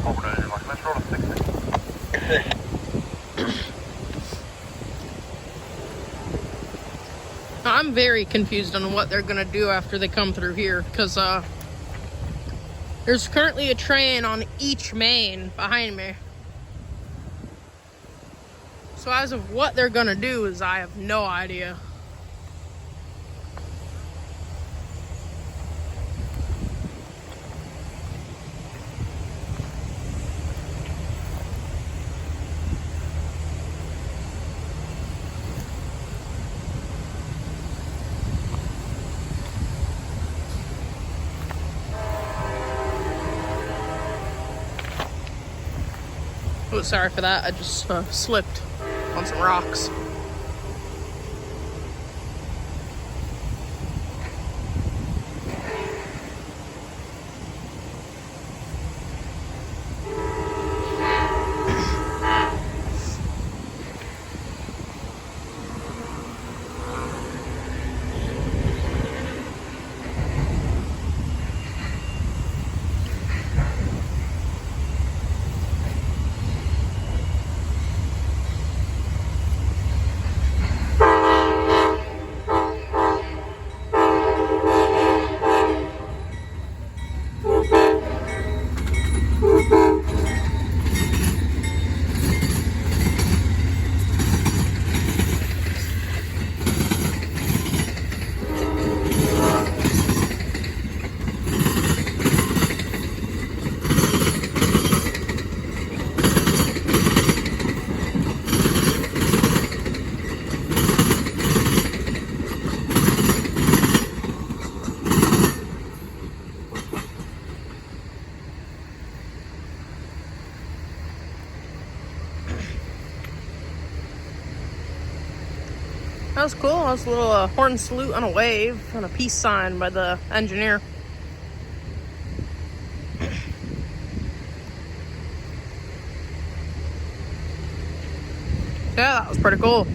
over there, you're like, let's roll a 60. I'm very confused on what they're gonna do after they come through here, because there's currently a train on each main behind me. So as of what they're gonna do is I have no idea. Oh, sorry for that. I just slipped on some rocks. That was cool. That was a little horn salute on a wave and a peace sign by the engineer. Yeah, that was pretty cool.